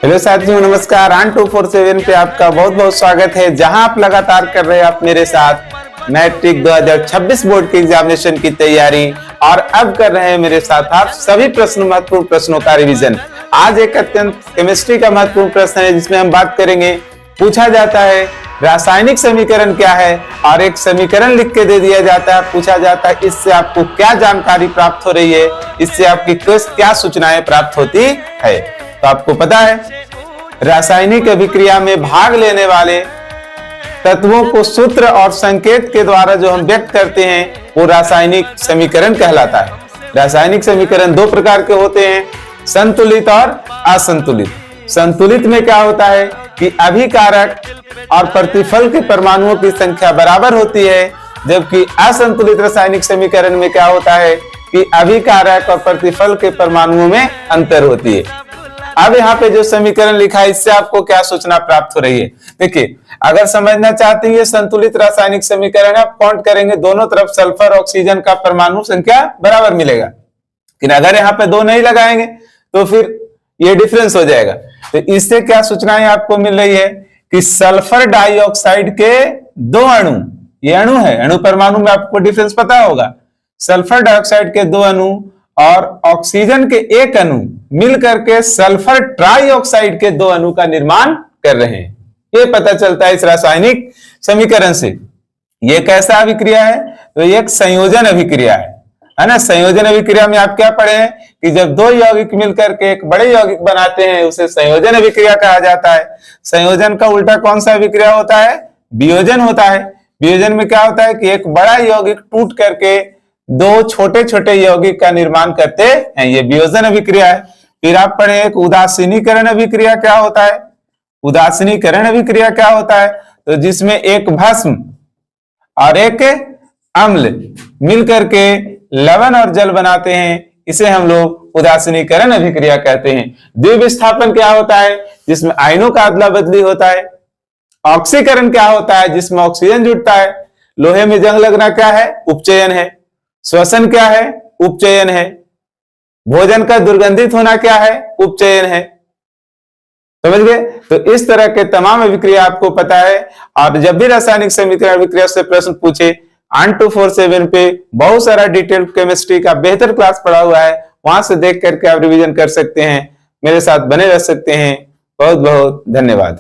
Hello साथियों, नमस्कार। On 247 पे आपका बहुत बहुत स्वागत है, जहां आप लगातार कर रहे हैं आप मेरे साथ मैट्रिक 2026 बोर्ड के एग्जामिनेशन की तैयारी और अब कर रहे हैं मेरे साथ आप सभी महत्वपूर्ण प्रश्नों का रिवीजन। आज एक अत्यंत केमिस्ट्री का महत्वपूर्ण प्रश्न है जिसमें हम बात करेंगे। पूछा जाता है रासायनिक समीकरण क्या है और एक समीकरण लिख के दे दिया जाता है। पूछा जाता है इससे आपको क्या जानकारी प्राप्त हो रही है, इससे आपकी क्या सूचनाएं प्राप्त होती है। तो आपको पता है रासायनिक अभिक्रिया में भाग लेने वाले तत्वों को सूत्र और संकेत के द्वारा जो हम व्यक्त करते हैं वो रासायनिक समीकरण कहलाता है। रासायनिक समीकरण दो प्रकार के होते हैं, संतुलित और असंतुलित। संतुलित में क्या होता है कि अभिकारक और प्रतिफल के परमाणुओं की संख्या बराबर होती है, जबकि असंतुलित रासायनिक समीकरण में क्या होता है कि अभिकारक और प्रतिफल के परमाणुओं में अंतर होती है। अब यहाँ पे जो समीकरण लिखा है इससे आपको क्या सूचना प्राप्त हो रही है। देखिए, अगर समझना चाहते हैं ये संतुलित रासायनिक समीकरण है, आप काउंट करेंगे दोनों तरफ सल्फर ऑक्सीजन का परमाणु संख्या बराबर मिलेगा, लेकिन अगर यहाँ पे दो नहीं लगाएंगे तो फिर ये डिफरेंस हो जाएगा। तो इससे क्या सूचनाएं आपको मिल रही है कि सल्फर डाइऑक्साइड के दो अणु, ये अणु है, अणु परमाणु में आपको डिफरेंस पता होगा। सल्फर डाइऑक्साइड के दो अणु और ऑक्सीजन के एक अणु मिलकर के सल्फर ट्राइऑक्साइड के दो अणु का निर्माण कर रहे हैं। ये पता चलता है इस रासायनिक समीकरण से। ये कैसा अभिक्रिया है? तो ये एक संयोजन अभिक्रिया है ना। संयोजन अभिक्रिया में आप क्या पढ़े हैं कि जब दो यौगिक मिलकर के एक बड़े यौगिक बनाते हैं उसे संयोजन अभिक्रिया कहा जाता है। संयोजन का उल्टा कौन सा अभिक्रिया होता है? वियोजन होता है। वियोजन में क्या होता है कि एक बड़ा यौगिक टूट करके दो छोटे छोटे यौगिक का निर्माण करते हैं, ये वियोजन अभिक्रिया है। फिर आप पढ़े एक उदासीनीकरण अभिक्रिया क्या होता है? उदासीनीकरण अभिक्रिया क्या होता है? तो जिसमें एक भस्म और एक अम्ल मिलकर के लवण और जल बनाते हैं, इसे हम लोग उदासीनीकरण अभिक्रिया कहते हैं। द्विविस्थापन क्या होता है? जिसमें आयनों का अदला बदली होता है। ऑक्सीकरण क्या होता है? जिसमें ऑक्सीजन जुड़ता है। लोहे में जंग लगना क्या है? उपचयन है। श्वसन क्या है? उपचयन है। भोजन का दुर्गंधित होना क्या है? उपचयन है। समझ गए? तो इस तरह के तमाम अभिक्रिया आपको पता है। और जब भी रासायनिक समीकरण अभिक्रिया से प्रश्न पूछे, ऑन 247 पे बहुत सारा डिटेल केमिस्ट्री का बेहतर क्लास पढ़ा हुआ है, वहां से देख करके आप रिवीजन कर सकते हैं, मेरे साथ बने रह सकते हैं। बहुत बहुत धन्यवाद।